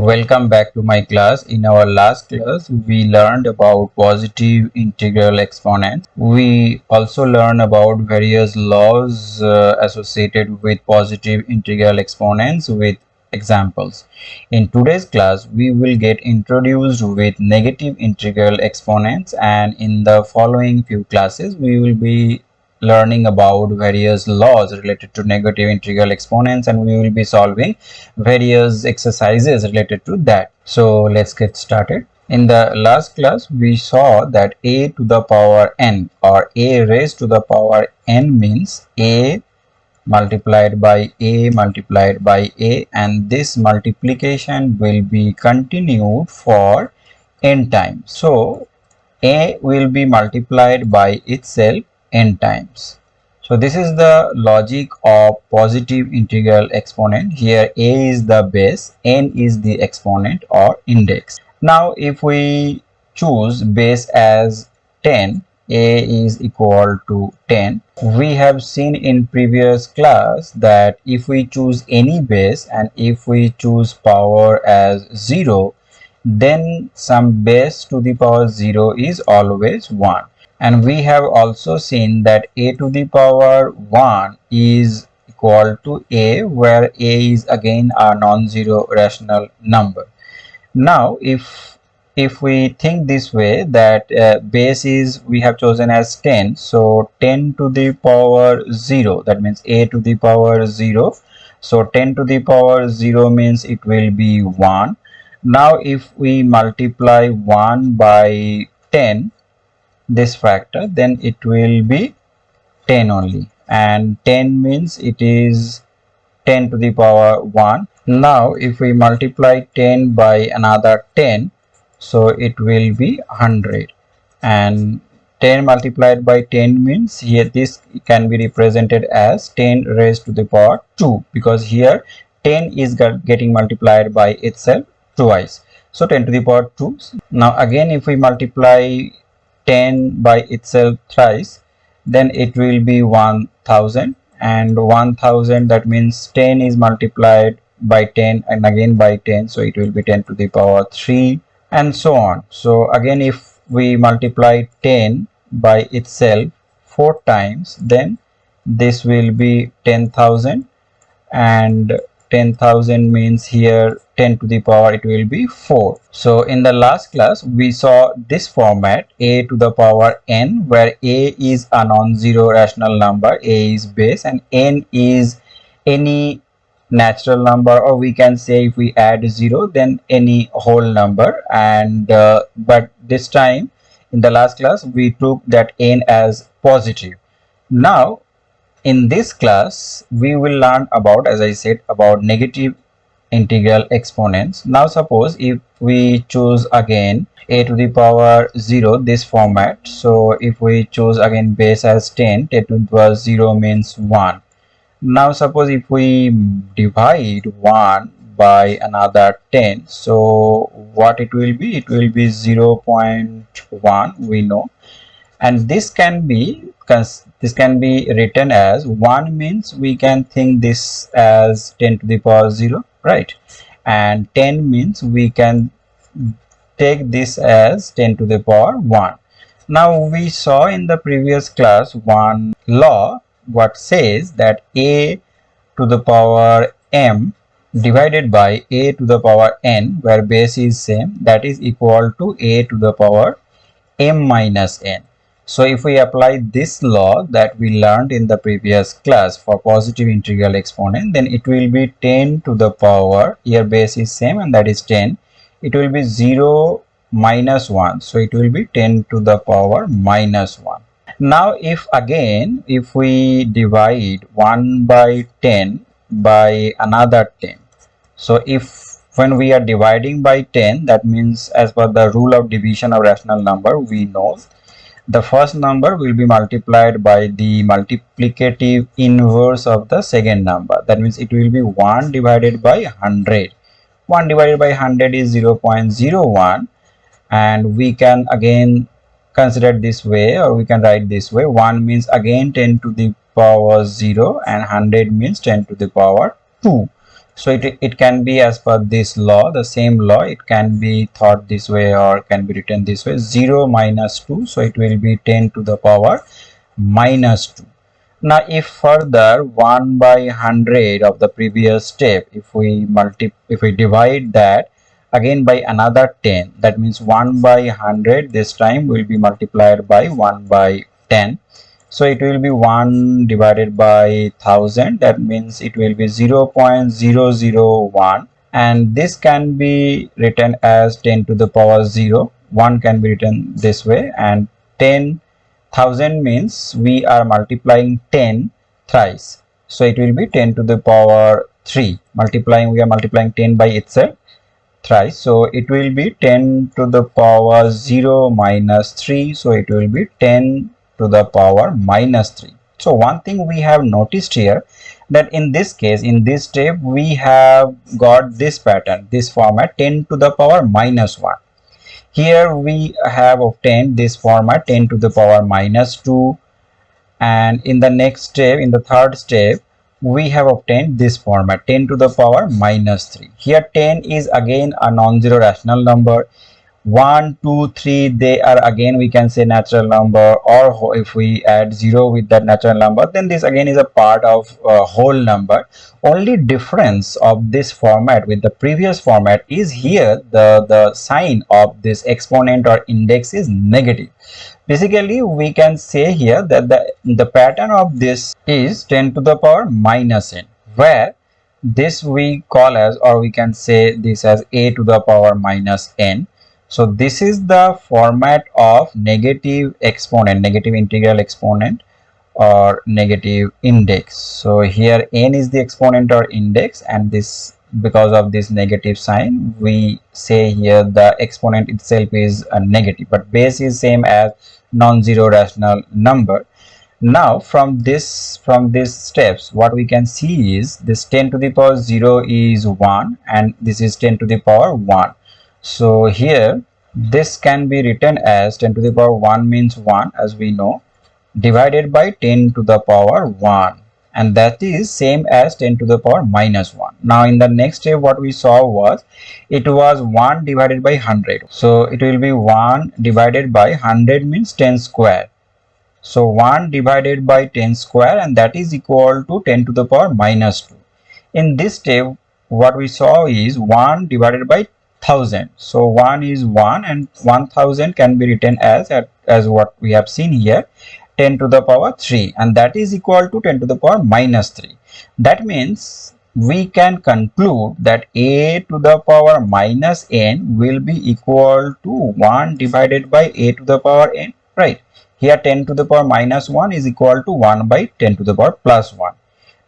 Welcome back to my class. In our last class, we learned about positive integral exponents. We also learned about various laws associated with positive integral exponents with examples. In today's class, we will get introduced with negative integral exponents, and in the following few classes, we will be learning about various laws related to negative integral exponents, and we will be solving various exercises related to that. So let's get started. In the last class, we saw that a to the power n or a raised to the power n means a multiplied by a multiplied by a, and this multiplication will be continued for n times. So a will be multiplied by itself n times. So this is the logic of positive integral exponent. Here a is the base, n is the exponent or index. Now if we choose base as 10, a is equal to 10. We have seen in previous class that if we choose any base and if we choose power as 0, then some base to the power 0 is always 1. And we have also seen that a to the power 1 is equal to a, where a is again a non-zero rational number. Now if we think this way, that base is we have chosen as 10, so 10 to the power 0, that means a to the power 0. So 10 to the power 0 means it will be 1. Now if we multiply 1 by 10, this factor, then it will be 10 only, and 10 means it is 10 to the power 1. Now if we multiply 10 by another 10, so it will be 100, and 10 multiplied by 10 means here this can be represented as 10 raised to the power 2, because here 10 is getting multiplied by itself twice, so 10 to the power 2. Now again if we multiply 10 by itself thrice, then it will be 1000, and 1000, that means 10 is multiplied by 10 and again by 10, so it will be 10 to the power 3, and so on. So again if we multiply 10 by itself 4 times, then this will be 10,000, and 10,000 means here 10 to the power it will be 4. So in the last class we saw this format, a to the power n, where a is a non-zero rational number, a is base, and n is any natural number, or we can say if we add 0 then any whole number. And but this time in the last class we took that n as positive. Now in this class we will learn about, as I said, about negative integral exponents. Now suppose if we choose again a to the power 0, this format, so if we choose again base as 10, 10 to the power 0 means 1. Now suppose if we divide 1 by another 10, so what it will be? It will be 0.1, we know, and this can be written as 1 means we can think this as 10 to the power 0, right? And 10 means we can take this as 10 to the power 1. Now we saw in the previous class one law what says that a to the power m divided by a to the power n, where base is same, that is equal to a to the power m minus n. So if we apply this law that we learned in the previous class for positive integral exponent, then it will be 10 to the power, here base is same and that is 10, it will be 0 minus 1, so it will be 10 to the power minus 1. Now if again if we divide 1 by 10 by another 10, so if when we are dividing by 10, that means as per the rule of division of rational number, we know the first number will be multiplied by the multiplicative inverse of the second number. That means it will be 1 divided by 100. 1 divided by 100 is 0.01, and we can again consider this way, or we can write this way. 1 means again 10 to the power 0, and 100 means 10 to the power 2. So it can be as per this law, the same law, it can be thought this way or can be written this way, 0 minus 2, so it will be 10 to the power minus 2. Now if further 1 by 100 of the previous step, if we divide that again by another 10, that means 1 by 100 this time will be multiplied by 1 by 10. So it will be 1 divided by 1000, that means it will be 0.001, and this can be written as 10 to the power 0. 1 can be written this way, and 10,000 means we are multiplying 10 thrice, so it will be 10 to the power 3. We are multiplying 10 by itself thrice, so it will be 10 to the power 0 minus 3, so it will be 10 to the power minus 3. So one thing we have noticed here, that in this case, in this step, we have got this pattern, this format, 10 to the power minus 1. Here we have obtained this format, 10 to the power minus 2, and in the next step, in the third step, we have obtained this format, 10 to the power minus 3. Here 10 is again a non-zero rational number. 1, 2, 3, they are again, we can say, natural number, or if we add 0 with that natural number, then this again is a part of whole number. Only difference of this format with the previous format is here the sign of this exponent or index is negative. Basically we can say here that the pattern of this is 10 to the power minus n, where this we call as, or we can say this as, a to the power minus n. So this is the format of negative exponent, negative integral exponent or negative index. So here n is the exponent or index, and this, because of this negative sign, we say here the exponent itself is a negative, but base is same as non-zero rational number. Now from these steps, what we can see is this 10 to the power 0 is 1, and this is 10 to the power 1. So here this can be written as 10 to the power 1 means 1, as we know, divided by 10 to the power 1, and that is same as 10 to the power minus 1. Now in the next step, what we saw was, it was 1 divided by 100, so it will be 1 divided by 100 means 10 square. So 1 divided by 10 square, and that is equal to 10 to the power minus 2. In this step, what we saw is 1 divided by 1000. So 1 is 1, and 1000 can be written as what we have seen here, 10 to the power 3, and that is equal to 10 to the power minus 3. That means we can conclude that a to the power minus n will be equal to 1 divided by a to the power n, right? Here 10 to the power minus 1 is equal to 1 by 10 to the power plus 1.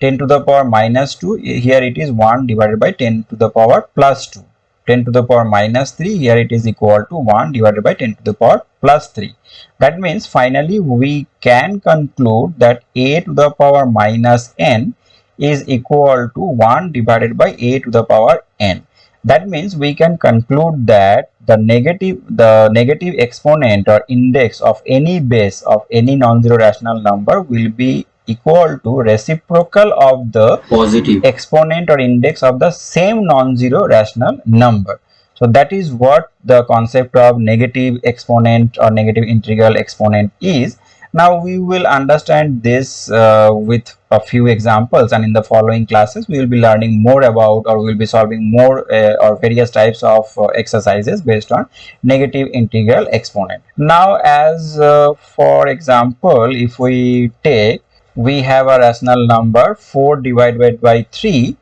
10 to the power minus 2, here it is 1 divided by 10 to the power plus 2. 10 to the power minus 3, here it is equal to 1 divided by 10 to the power plus 3. That means finally we can conclude that a to the power minus n is equal to 1 divided by a to the power n. That means we can conclude that the negative exponent or index of any base of any non-zero rational number will be equal to reciprocal of the positive exponent or index of the same non-zero rational number. So that is what the concept of negative exponent or negative integral exponent is. Now we will understand this with a few examples, and in the following classes we will be learning more about, or we will be solving more or various types of exercises based on negative integral exponent. Now as for example, if we take, we have a rational number 4 divided by 3,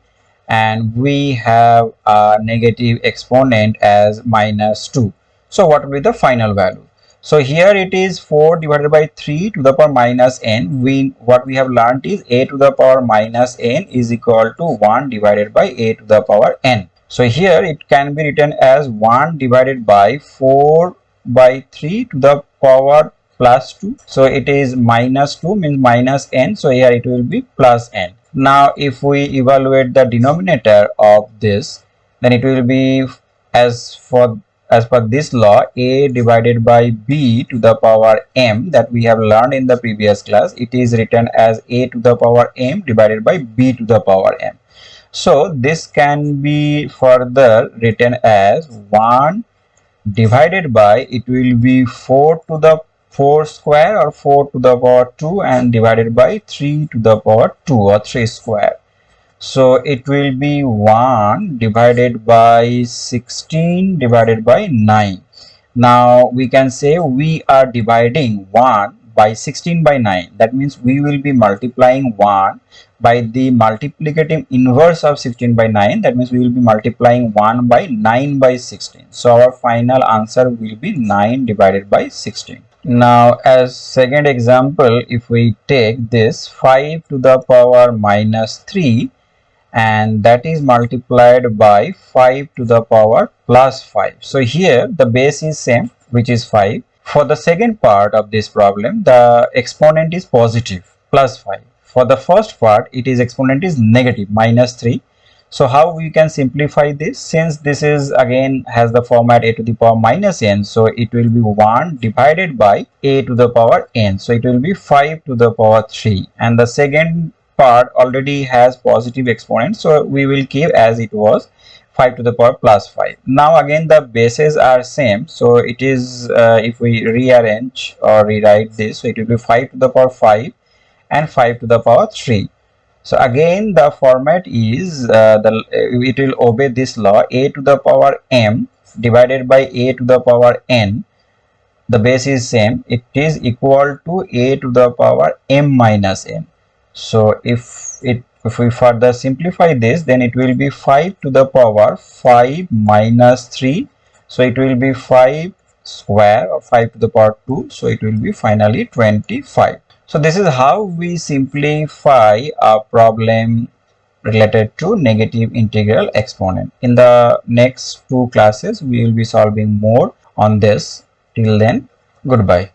and we have a negative exponent as minus 2. So what will be the final value? So here it is 4 divided by 3 to the power minus n. What we have learned is a to the power minus n is equal to 1 divided by a to the power n. So here it can be written as 1 divided by 4 by 3 to the power plus 2. So it is minus 2 means minus n. So here it will be plus n. Now if we evaluate the denominator of this, then it will be as per this law, a divided by b to the power m that we have learned in the previous class. It is written as a to the power m divided by b to the power m. So this can be further written as 1 divided by, it will be 4 to the 4 square or 4 to the power 2, and divided by 3 to the power 2 or 3 square. So it will be 1 divided by 16 divided by 9. Now we can say we are dividing 1 by 16 by 9. That means we will be multiplying 1 by the multiplicative inverse of 16 by 9. That means we will be multiplying 1 by 9 by 16. So our final answer will be 9 divided by 16. Now as second example, if we take this 5 to the power minus 3, and that is multiplied by 5 to the power plus 5. So here the base is same, which is 5. For the second part of this problem, the exponent is positive, plus 5. For the first part, it is exponent is negative, minus 3. So how we can simplify this? Since this is again has the format a to the power minus n, so it will be 1 divided by a to the power n. So it will be 5 to the power 3. And the second part already has positive exponent, so we will keep as it was, 5 to the power plus 5. Now again the bases are same, so it is if we rearrange or rewrite this, so it will be 5 to the power 5 and 5 to the power 3. So again the format is it will obey this law, a to the power m divided by a to the power n. The base is same, it is equal to a to the power m minus n. So if we further simplify this, then it will be 5 to the power 5 minus 3. So it will be 5 square or 5 to the power 2. So it will be finally 25. So this is how we simplify a problem related to negative integral exponent. In the next two classes, we will be solving more on this. Till then, goodbye.